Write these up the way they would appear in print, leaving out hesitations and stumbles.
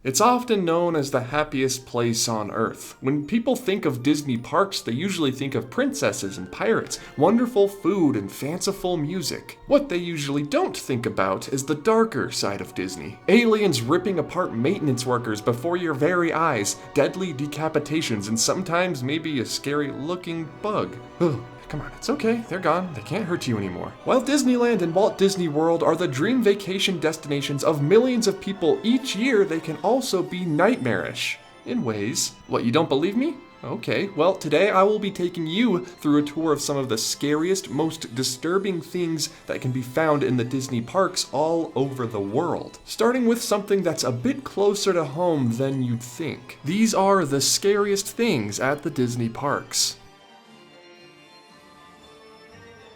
It's often known as the happiest place on Earth. When people think of Disney parks, they usually think of princesses and pirates, wonderful food, and fanciful music. What they usually don't think about is the darker side of Disney. Aliens ripping apart maintenance workers before your very eyes, deadly decapitations, and sometimes maybe a scary-looking bug. Ugh. Come on, it's okay, they're gone, they can't hurt you anymore. While Disneyland and Walt Disney World are the dream vacation destinations of millions of people each year, they can also be nightmarish. In ways. What, you don't believe me? Okay, well today I will be taking you through a tour of some of the scariest, most disturbing things that can be found in the Disney parks all over the world. Starting with something that's a bit closer to home than you'd think. These are the scariest things at the Disney parks.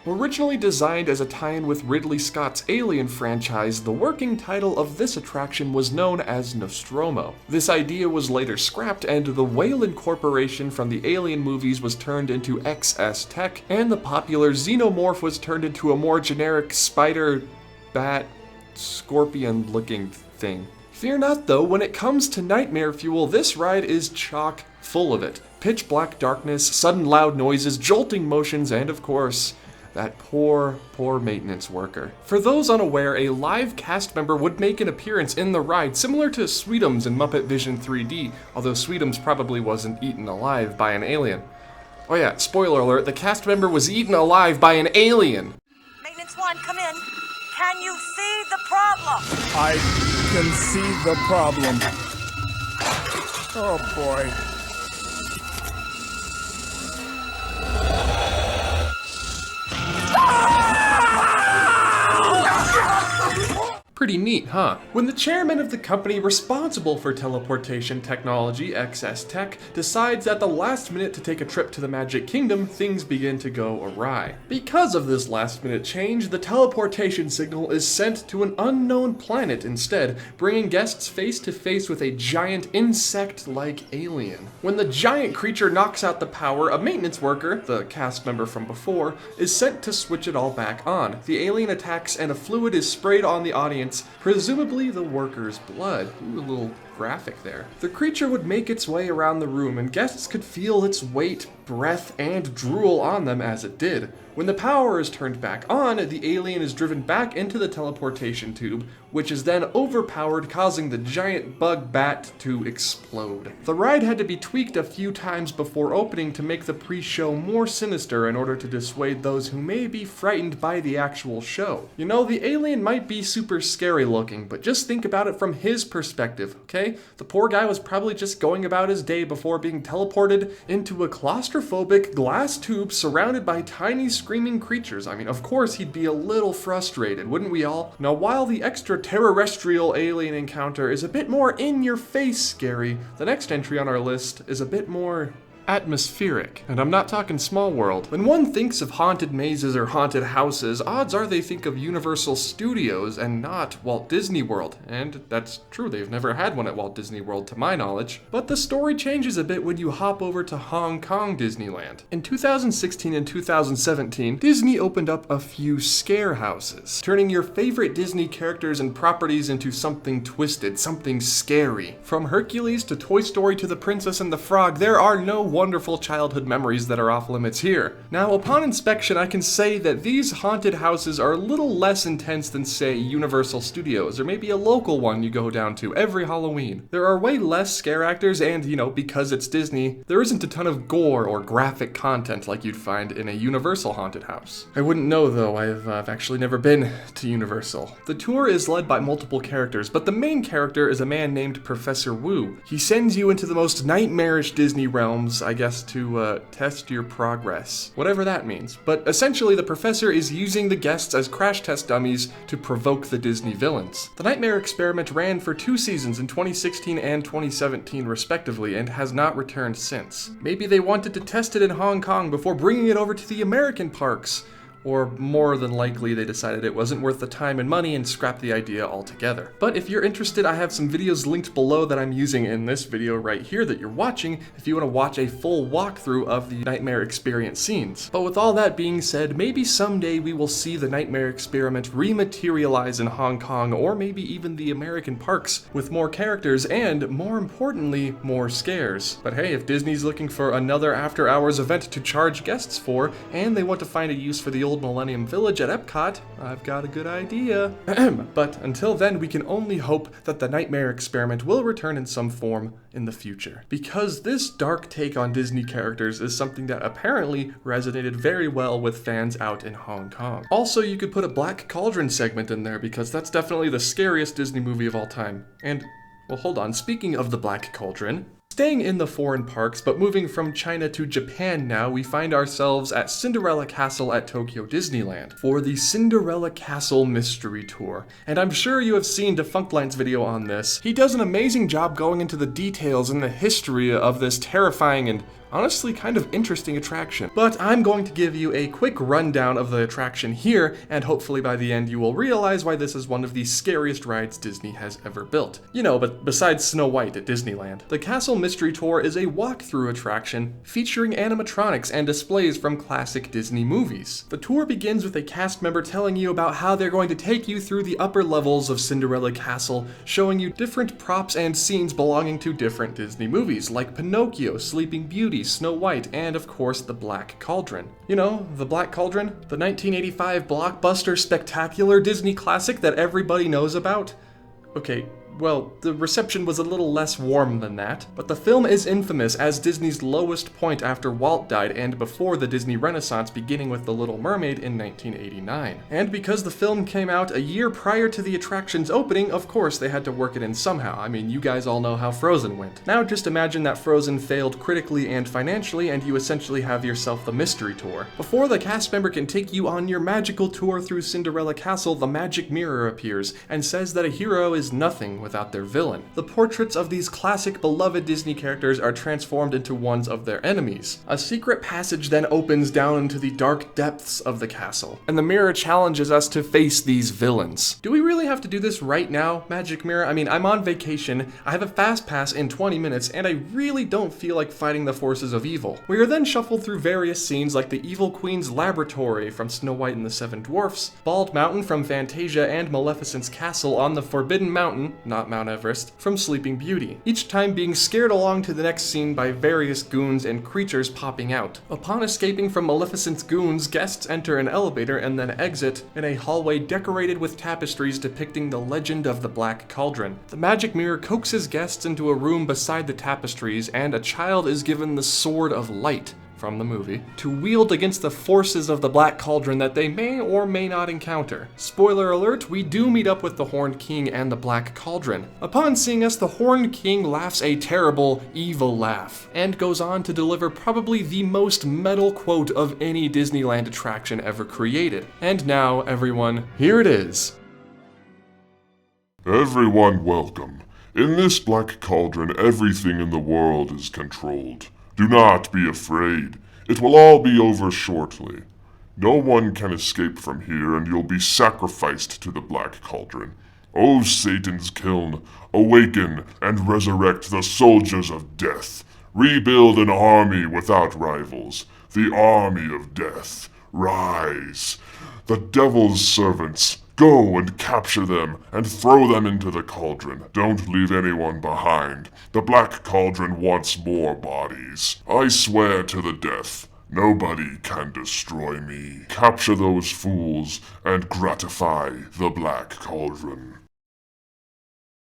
Originally designed as a tie-in with Ridley Scott's Alien franchise, the working title of this attraction was known as Nostromo. This idea was later scrapped, and the Wayland Corporation from the Alien movies was turned into XS Tech, and the popular Xenomorph was turned into a more generic spider, bat, scorpion-looking thing. Fear not though, when it comes to nightmare fuel, this ride is chock full of it. Pitch black darkness, sudden loud noises, jolting motions, and of course, that poor maintenance worker. For those unaware, a live cast member would make an appearance in the ride, similar to Sweetums in Muppet Vision 3D, although Sweetums probably wasn't eaten alive by an alien. Oh yeah, spoiler alert, the cast member was eaten alive by an alien! Maintenance 1, come in. Can you see the problem? I can see the problem. Oh boy. Pretty neat, huh? When the chairman of the company responsible for teleportation technology, XS Tech, decides at the last minute to take a trip to the Magic Kingdom, things begin to go awry. Because of this last minute change, the teleportation signal is sent to an unknown planet instead, bringing guests face to face with a giant insect-like alien. When the giant creature knocks out the power, a maintenance worker, the cast member from before, is sent to switch it all back on. The alien attacks and a fluid is sprayed on the audience, presumably the worker's blood. Ooh, a little graphic there. The creature would make its way around the room, and guests could feel its weight, breath, and drool on them as it did. When the power is turned back on, the alien is driven back into the teleportation tube, which is then overpowered, causing the giant bug bat to explode. The ride had to be tweaked a few times before opening to make the pre-show more sinister in order to dissuade those who may be frightened by the actual show. You know, the alien might be super scary looking, but just think about it from his perspective, okay? The poor guy was probably just going about his day before being teleported into a claustrophobic glass tube surrounded by tiny screaming creatures. I mean, of course he'd be a little frustrated, wouldn't we all? Now, while the extraterrestrial alien encounter is a bit more in-your-face scary, the next entry on our list is a bit more atmospheric. And I'm not talking Small World. When one thinks of haunted mazes or haunted houses, odds are they think of Universal Studios and not Walt Disney World. And that's true, they've never had one at Walt Disney World to my knowledge. But the story changes a bit when you hop over to Hong Kong Disneyland. In 2016 and 2017, Disney opened up a few scare houses, turning your favorite Disney characters and properties into something twisted, something scary. From Hercules to Toy Story to The Princess and the Frog, there are no wonderful childhood memories that are off limits here. Now, upon inspection, I can say that these haunted houses are a little less intense than, say, Universal Studios, or maybe a local one you go down to every Halloween. There are way less scare actors, and, you know, because it's Disney, there isn't a ton of gore or graphic content like you'd find in a Universal haunted house. I wouldn't know, though. I've actually never been to Universal. The tour is led by multiple characters, but the main character is a man named Professor Wu. He sends you into the most nightmarish Disney realms, I guess, to test your progress. Whatever that means. But essentially, the professor is using the guests as crash test dummies to provoke the Disney villains. The Nightmare Experiment ran for 2 seasons in 2016 and 2017 respectively, and has not returned since. Maybe they wanted to test it in Hong Kong before bringing it over to the American parks. or more than likely they decided it wasn't worth the time and money and scrapped the idea altogether. But if you're interested, I have some videos linked below that I'm using in this video right here that you're watching if you want to watch a full walkthrough of the Nightmare Experience scenes. But with all that being said, maybe someday we will see the Nightmare Experiment rematerialize in Hong Kong, or maybe even the American parks, with more characters and, more importantly, more scares. But hey, if Disney's looking for another after-hours event to charge guests for, and they want to find a use for the old Millennium Village at Epcot, I've got a good idea. But until then, we can only hope that the Nightmare Experiment will return in some form in the future. Because this dark take on Disney characters is something that apparently resonated very well with fans out in Hong Kong. Also, you could put a Black Cauldron segment in there because that's definitely the scariest Disney movie of all time. And, well, hold on, speaking of the Black Cauldron, staying in the foreign parks, but moving from China to Japan now, we find ourselves at Cinderella Castle at Tokyo Disneyland for the Cinderella Castle Mystery Tour. And I'm sure you have seen Defunctline's video on this. He does an amazing job going into the details and the history of this terrifying and honestly kind of interesting attraction. But I'm going to give you a quick rundown of the attraction here, and hopefully by the end you will realize why this is one of the scariest rides Disney has ever built. You know, but besides Snow White at Disneyland. The Castle Mystery Tour is a walkthrough attraction featuring animatronics and displays from classic Disney movies. The tour begins with a cast member telling you about how they're going to take you through the upper levels of Cinderella Castle, showing you different props and scenes belonging to different Disney movies, like Pinocchio, Sleeping Beauty, Snow White, and of course the Black Cauldron. You know, the Black Cauldron? The 1985 blockbuster spectacular Disney classic that everybody knows about? Okay, well, the reception was a little less warm than that, but the film is infamous as Disney's lowest point after Walt died and before the Disney Renaissance, beginning with The Little Mermaid in 1989. And because the film came out a year prior to the attraction's opening, of course they had to work it in somehow. I mean, you guys all know how Frozen went. Now just imagine that Frozen failed critically and financially, and you essentially have yourself the mystery tour. Before the cast member can take you on your magical tour through Cinderella Castle, the magic mirror appears and says that a hero is nothing without their villain. The portraits of these classic beloved Disney characters are transformed into ones of their enemies. A secret passage then opens down into the dark depths of the castle, and the mirror challenges us to face these villains. Do we really have to do this right now, Magic Mirror? I mean, I'm on vacation, I have a fast pass in 20 minutes, and I really don't feel like fighting the forces of evil. We are then shuffled through various scenes like the Evil Queen's laboratory from Snow White and the Seven Dwarfs, Bald Mountain from Fantasia, and Maleficent's castle on the Forbidden Mountain, not Mount Everest, from Sleeping Beauty, each time being scared along to the next scene by various goons and creatures popping out. Upon escaping from Maleficent's goons, guests enter an elevator and then exit in a hallway decorated with tapestries depicting the legend of the Black Cauldron. The magic mirror coaxes guests into a room beside the tapestries, and a child is given the Sword of Light from the movie to wield against the forces of the Black Cauldron that they may or may not encounter. Spoiler alert, we do meet up with the Horned King and the Black Cauldron. Upon seeing us, the Horned King laughs a terrible, evil laugh, and goes on to deliver probably the most metal quote of any Disneyland attraction ever created. And now, everyone, here it is. Everyone welcome. In this Black Cauldron, everything in the world is controlled. Do not be afraid. It will all be over shortly. No one can escape from here, and you'll be sacrificed to the Black Cauldron. O Satan's kiln, awaken and resurrect the soldiers of death. Rebuild an army without rivals. The army of death. Rise. The devil's servants. Go and capture them and throw them into the cauldron. Don't leave anyone behind. The Black Cauldron wants more bodies. I swear to the death, nobody can destroy me. Capture those fools and gratify the Black Cauldron.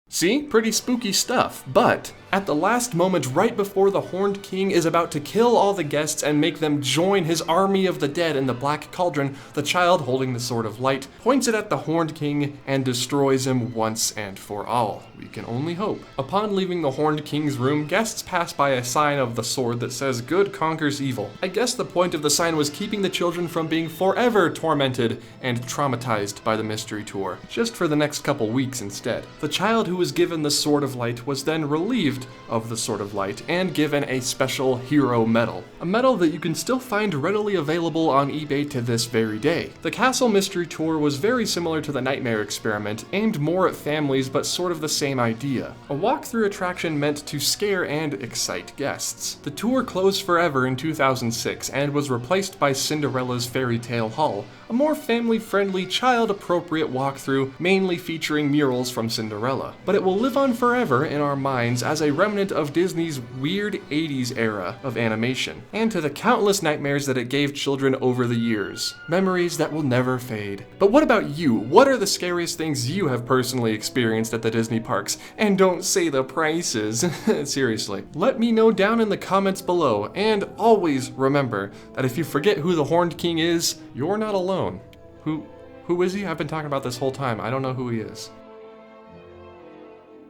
See? Pretty spooky stuff, but at the last moment right before the Horned King is about to kill all the guests and make them join his army of the dead in the Black Cauldron, the child holding the Sword of Light points it at the Horned King and destroys him once and for all. We can only hope. Upon leaving the Horned King's room, guests pass by a sign of the sword that says good conquers evil. I guess the point of the sign was keeping the children from being forever tormented and traumatized by the mystery tour, just for the next couple weeks instead. The child who was given the Sword of Light was then relieved received of the Sword of Light and given a special hero medal. A medal that you can still find readily available on eBay to this very day. The Castle Mystery Tour was very similar to the Nightmare Experiment, aimed more at families but sort of the same idea. A walkthrough attraction meant to scare and excite guests. The tour closed forever in 2006 and was replaced by Cinderella's Fairy Tale Hall, a more family-friendly, child-appropriate walkthrough mainly featuring murals from Cinderella. But it will live on forever in our minds as a remnant of Disney's weird 80s era of animation, and to the countless nightmares that it gave children over the years. Memories that will never fade. But what about you? What are the scariest things you have personally experienced at the Disney parks? And don't say the prices. Seriously. Let me know down in the comments below, and always remember that if you forget who the Horned King is, you're not alone. Who is he? I've been talking about this whole time. I don't know who he is.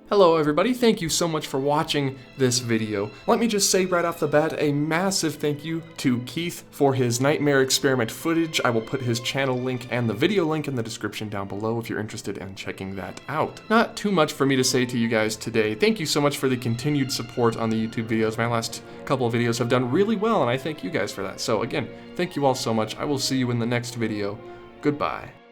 Hello everybody, thank you so much for watching this video. Let me just say right off the bat a massive thank you to Keith for his Nightmare Experiment footage. I will put his channel link and the video link in the description down below if you're interested in checking that out. Not too much for me to say to you guys today. Thank you so much for the continued support on the YouTube videos. My last couple of videos have done really well and I thank you guys for that. So again, thank you all so much. I will see you in the next video. Goodbye.